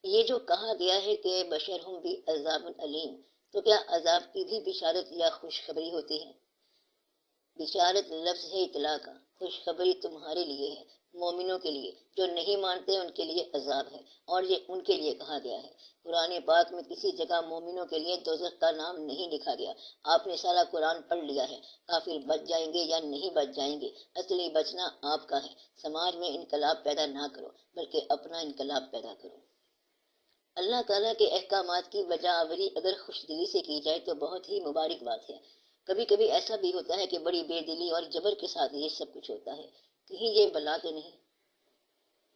یہ جو کہا گیا ہے کہ بشرہم بھی عذاب علیم، تو کیا عذاب کی بھی بشارت یا خوشخبری ہوتی ہے؟ بشارت لفظ ہے اطلاع کا، خوشخبری تمہارے لیے ہے، مومنوں کے لیے، جو نہیں مانتے ان کے لیے عذاب ہے، اور یہ ان کے لیے کہا گیا ہے۔ قرآن پاک میں کسی جگہ مومنوں کے لیے دوزخ کا نام نہیں لکھا گیا۔ آپ نے سارا قرآن پڑھ لیا ہے، کافر بچ جائیں گے یا نہیں بچ جائیں گے، اصلی بچنا آپ کا ہے۔ سماج میں انقلاب پیدا نہ کرو، بلکہ اپنا انقلاب پیدا کرو۔ اللہ تعالیٰ کے احکامات کی بجا آوری اگر خوش دلی سے کی جائے تو بہت ہی مبارک بات ہے۔ کبھی کبھی ایسا بھی ہوتا ہے کہ بڑی بے دلی اور جبر کے ساتھ یہ سب کچھ ہوتا ہے، کہیں یہ بلا تو نہیں؟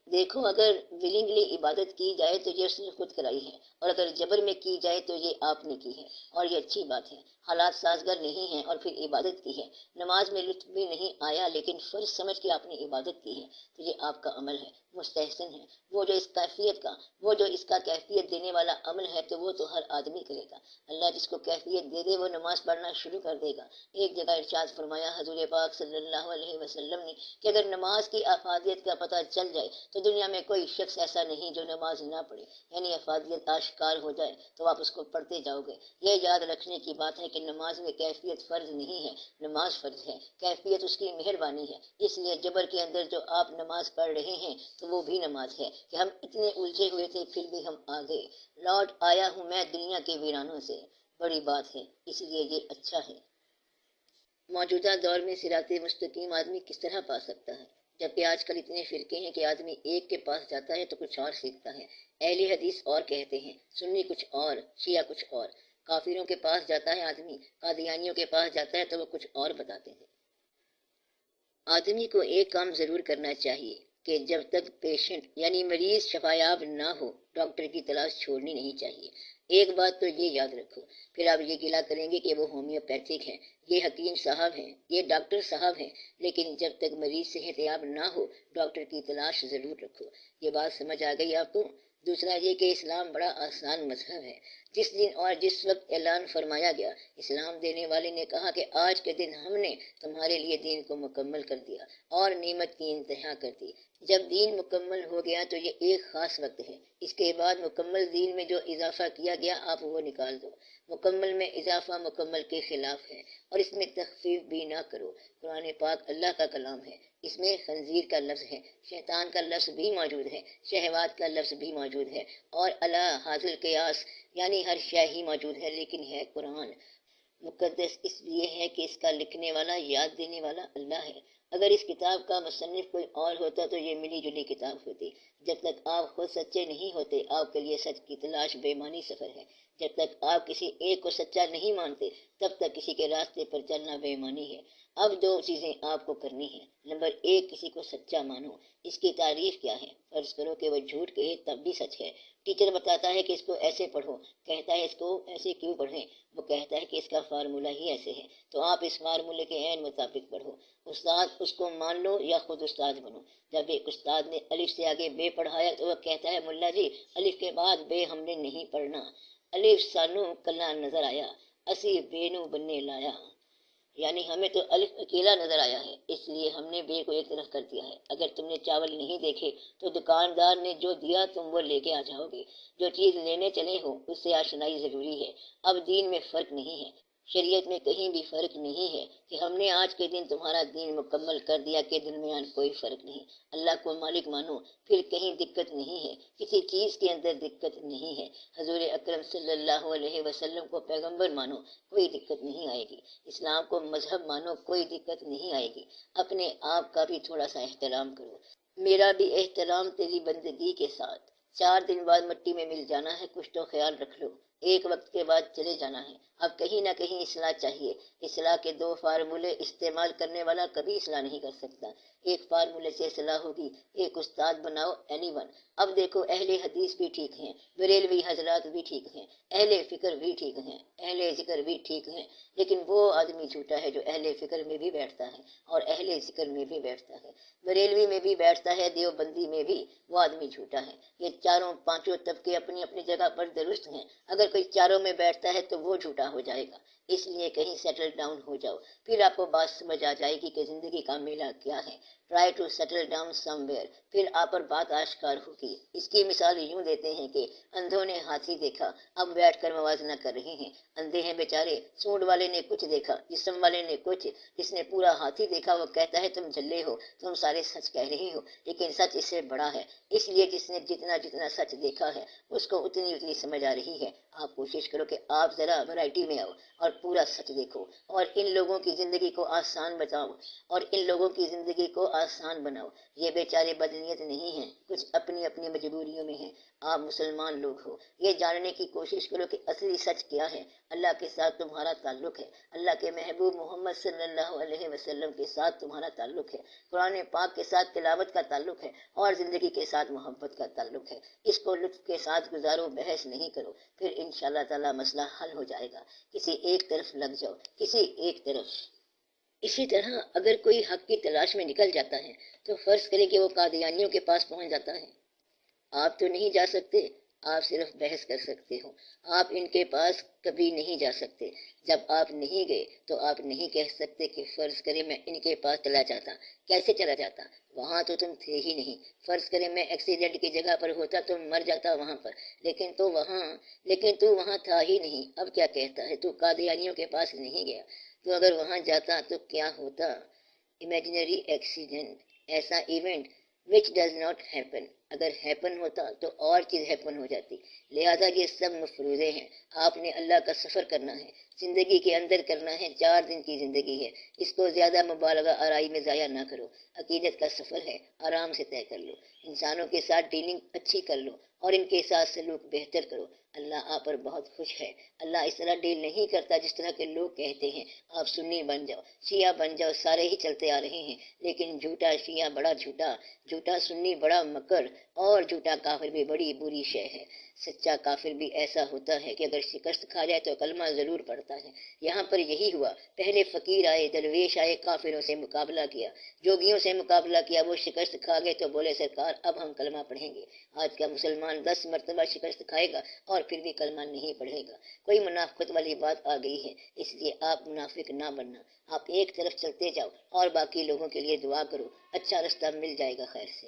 دیکھو، اگر ولنگلی عبادت کی جائے تو یہ اس نے خود کرائی ہے، اور اگر جبر میں کی جائے تو یہ آپ نے کی ہے، اور یہ اچھی بات ہے۔ حالات سازگار نہیں ہیں اور پھر عبادت کی ہے۔ نماز میں لطف بھی نہیں آیا لیکن فرض سمجھ کے آپ نے عبادت کی ہے، تو یہ آپ کا عمل ہے، مستحسن ہے۔ وہ جو اس کا کیفیت دینے والا عمل ہے تو وہ تو ہر آدمی کرے گا۔ اللہ جس کو کیفیت دے دے وہ نماز پڑھنا شروع کر دے گا۔ ایک جگہ ارشاد فرمایا حضور پاک صلی اللہ علیہ وسلم نے کہ اگر نماز کی افادیت کا پتہ چل جائے تو دنیا میں کوئی شخص ایسا نہیں جو نماز نہ پڑھے، یعنی افادیت آشکار ہو جائے تو آپ اس کو پڑھتے جاؤ گے۔ یہ یاد رکھنے کی بات ہے کہ نماز میں کیفیت فرض نہیں ہے، نماز فرض ہے، کیفیت اس کی مہربانی ہے۔ اس لیے جبر کے اندر جو آپ نماز پڑھ رہے ہیں تو وہ بھی نماز ہے کہ ہم اتنے الجھے ہوئے تھے پھر بھی ہم آ گئے۔ لوٹ آیا ہوں میں دنیا کے ویرانوں سے، بڑی بات ہے، اس لیے یہ اچھا ہے۔ موجودہ دور میں صراط مستقیم آدمی کس طرح پا سکتا ہے، جبکہ آج کل اتنے فرقے ہیں کہ آدمی ایک کے پاس جاتا ہے تو کچھ اور سیکھتا ہے۔ اہل حدیث اور کہتے ہیں، سنی کچھ اور، شیعہ کچھ اور۔ کافروں کے پاس جاتا ہے آدمی، قادیانیوں کے پاس جاتا ہے تو وہ کچھ اور بتاتے ہیں۔ آدمی کو ایک کام ضرور کرنا چاہیے کہ جب تک پیشنٹ یعنی مریض شفایاب نہ ہو ڈاکٹر کی تلاش چھوڑنی نہیں چاہیے۔ ایک بات تو یہ یاد رکھو، پھر آپ یہ گلہ کریں گے کہ وہ ہومیوپیتھک ہیں، یہ حکیم صاحب ہیں، یہ ڈاکٹر صاحب ہیں، لیکن جب تک مریض صحت یاب نہ ہو ڈاکٹر کی تلاش ضرور رکھو۔ یہ بات سمجھ آ گئی آپ کو؟ دوسرا یہ کہ اسلام بڑا آسان مذہب ہے۔ جس دن اور جس وقت اعلان فرمایا گیا، اسلام دینے والے نے کہا کہ آج کے دن ہم نے تمہارے لیے دین کو مکمل کر دیا اور نعمت کی انتہا کر دی۔ جب دین مکمل ہو گیا تو یہ ایک خاص وقت ہے، اس کے بعد مکمل دین میں جو اضافہ کیا گیا آپ وہ نکال دو۔ مکمل میں اضافہ مکمل کے خلاف ہے، اور اس میں تخفیف بھی نہ کرو۔ قرآن پاک اللہ کا کلام ہے، اس میں خنزیر کا لفظ ہے، شیطان کا لفظ بھی موجود ہے، شہوات کا لفظ بھی موجود ہے، اور اللہ حاضر قیاس یعنی ہر شے ہی موجود ہے، لیکن ہے قرآن مقدس اس لیے ہے کہ اس کا لکھنے والا، یاد دینے والا اللہ ہے۔ اگر اس کتاب کا مصنف کوئی اور ہوتا تو یہ ملی جلی کتاب ہوتی۔ جب تک آپ خود سچے نہیں ہوتے آپ کے لیے سچ کی تلاش بے معنی سفر ہے۔ جب تک آپ کسی ایک کو سچا نہیں مانتے تب تک کسی کے راستے پر چلنا بے معنی ہے۔ اب دو چیزیں آپ کو کرنی ہیں۔ نمبر ایک، کسی کو سچا مانو۔ اس کی تعریف کیا ہے؟ فرض کرو کہ وہ جھوٹ کہے تب بھی سچ ہے۔ ٹیچر بتاتا ہے کہ اس کو ایسے پڑھو، کہتا ہے اس کو ایسے کیوں پڑھیں؟ وہ کہتا ہے کہ اس کا فارمولہ ہی ایسے ہے، تو آپ اس فارمولے کے عین مطابق پڑھو۔ استاد اس کو مان لو یا خود استاد بنو۔ جب ایک استاد نے الف سے آگے بے پڑھایا تو وہ کہتا ہے ملا جی الف کے بعد بے ہم نے نہیں پڑھنا، الف سانو کلا نظر آیا، اسی بے نو بننے لایا، یعنی ہمیں تو الف اکیلا نظر آیا ہے اس لیے ہم نے بے کو ایک طرف کر دیا ہے۔ اگر تم نے چاول نہیں دیکھے تو دکاندار نے جو دیا تم وہ لے کے آ جاؤ گے۔ جو چیز لینے چلے ہو اس سے آشنائی ضروری ہے۔ اب دین میں فرق نہیں ہے، شریعت میں کہیں بھی فرق نہیں ہے کہ ہم نے آج کے دن تمہارا دین مکمل کر دیا، کے درمیان کوئی فرق نہیں۔ اللہ کو مالک مانو، پھر کہیں دقت نہیں ہے، کسی چیز کے اندر دقت نہیں ہے۔ حضور اکرم صلی اللہ علیہ وسلم کو پیغمبر مانو، کوئی دقت نہیں آئے گی۔ اسلام کو مذہب مانو، کوئی دقت نہیں آئے گی۔ اپنے آپ کا بھی تھوڑا سا احترام کرو۔ میرا بھی احترام تیری بندگی کے ساتھ۔ 4 دن بعد مٹی میں مل جانا ہے، کچھ تو خیال رکھ لو۔ ایک وقت کے بعد چلے جانا ہے۔ اب کہیں نہ کہیں اصلاح چاہیے۔ اصلاح کے 2 فارمولے استعمال کرنے والا کبھی اصلاح نہیں کر سکتا۔ ایک فارمولے سے اصلاح ہوگی، ایک استاد بناؤ اینی ون۔ اب دیکھو اہل حدیث بھی ٹھیک ہیں، بریلوی حضرات بھی ٹھیک ہیں، اہل فکر بھی ٹھیک ہیں، اہل ذکر بھی ٹھیک ہیں، لیکن وہ آدمی جھوٹا ہے جو اہل فکر میں بھی بیٹھتا ہے اور اہل ذکر میں بھی بیٹھتا ہے، بریلوی میں بھی بیٹھتا ہے، دیوبندی میں بھی، وہ آدمی جھوٹا ہے۔ یہ چاروں پانچوں طبقے اپنی اپنی جگہ پر درست ہیں، اگر کوئی چاروں میں بیٹھتا ہے تو وہ جھوٹا ہو جائے گا۔ اس لیے کہیں سیٹل ڈاؤن ہو جاؤ، پھر آپ کو بات سمجھ آ جائے گی کہ زندگی کا میلہ کیا ہے۔ Try to settle down somewhere, پھر آپ پر بات آشکار ہوگی۔ اس کی مثال یوں دیتے ہیں کہ اندھوں نے ہاتھی دیکھا، اب بیٹھ کر موازنہ کر رہے ہیں۔ اندھے ہیں بیچارے، سونڈ والے نے کچھ دیکھا، جسم والے نے کچھ۔ جس نے پورا ہاتھی دیکھا وہ کہتا ہے تم جھلے ہو، تم سارے سچ کہہ رہے ہو، لیکن سچ اس سے بڑا ہے۔ اس لیے جس نے جتنا جتنا سچ دیکھا ہے اس کو اتنی اتنی سمجھ آ رہی ہے۔ آپ کوشش کرو کہ آپ ذرا ورائٹی میں آؤ اور پورا سچ دیکھو، اور ان لوگوں کی زندگی کو آسان بتاؤ، اور ان لوگوں کی زندگی کو آسان بناؤ۔ یہ بیچارے بدنیت نہیں ہیں، کچھ اپنی اپنی مجبوریوں میں ہیں۔ آپ مسلمان لوگ ہو، یہ جاننے کی کوشش کرو کہ اصلی سچ کیا ہے۔ اللہ کے ساتھ تمہارا تعلق ہے، اللہ کے محبوب محمد صلی اللہ علیہ وسلم کے ساتھ تمہارا تعلق ہے، قرآن پاک کے ساتھ تلاوت کا تعلق ہے، اور زندگی کے ساتھ محبت کا تعلق ہے۔ اس کو لطف کے ساتھ گزارو، بحث نہیں کرو، پھر انشاءاللہ تعالی مسئلہ حل ہو جائے گا۔ کسی ایک طرف لگ جاؤ، کسی ایک طرف۔ اسی طرح اگر کوئی حق کی تلاش میں نکل جاتا ہے تو فرض کریں کہ وہ قادیانیوں کے پاس پہنچ جاتا ہے۔ آپ تو نہیں جا سکتے، آپ صرف بحث کر سکتے ہو، آپ ان کے پاس کبھی نہیں جا سکتے۔ جب آپ نہیں گئے تو آپ نہیں کہہ سکتے کہ فرض کریں میں ان کے پاس چلا جاتا۔ کیسے چلا جاتا؟ وہاں تو تم تھے ہی نہیں۔ فرض کریں میں ایکسیڈنٹ کی جگہ پر ہوتا، تم مر جاتا وہاں پر، لیکن تو وہاں تھا ہی نہیں۔ اب کیا کہتا ہے؟ تو قادیانیوں کے پاس نہیں گیا، تو اگر وہاں جاتا تو کیا ہوتا؟ امیجنری ایکسیڈنٹ، ایسا event which does not happen، اگر ہیپن ہوتا تو اور چیز ہیپن ہو جاتی۔ لہذا یہ سب مفروضے ہیں۔ آپ نے اللہ کا سفر کرنا ہے، زندگی کے اندر کرنا ہے۔ 4 دن کی زندگی ہے، اس کو زیادہ مبالغہ آرائی میں ضائع نہ کرو۔ عقیدت کا سفر ہے، آرام سے طے کر لو۔ انسانوں کے ساتھ ڈیلنگ اچھی کر لو اور ان کے ساتھ سلوک بہتر کرو۔ اللہ آپ پر بہت خوش ہے۔ اللہ اس طرح ڈیل نہیں کرتا جس طرح کے لوگ کہتے ہیں۔ آپ سنی بن جاؤ، شیعہ بن جاؤ، سارے ہی چلتے آ رہے ہیں، لیکن جھوٹا شیعہ بڑا جھوٹا، جھوٹا سنی بڑا مکر، اور جھوٹا کافر بھی بڑی بری شے ہے۔ سچا کافر بھی ایسا ہوتا ہے کہ اگر شکست کھا جائے تو کلمہ ضرور پڑھتا ہے۔ یہاں پر یہی ہوا، پہلے فقیر آئے، درویش آئے، کافروں سے مقابلہ کیا، جوگیوں سے مقابلہ کیا، وہ شکست کھا گئے تو بولے سرکار اب ہم کلمہ پڑھیں گے۔ آج کا مسلمان 10 مرتبہ شکست کھائے گا اور پھر بھی کلمہ نہیں پڑھے گا۔ کوئی منافقت والی بات آ گئی ہے، اس لیے آپ منافق نہ بننا۔ آپ ایک طرف چلتے جاؤ اور باقی لوگوں کے لیے دعا کرو، اچھا رستہ مل جائے گا خیر سے۔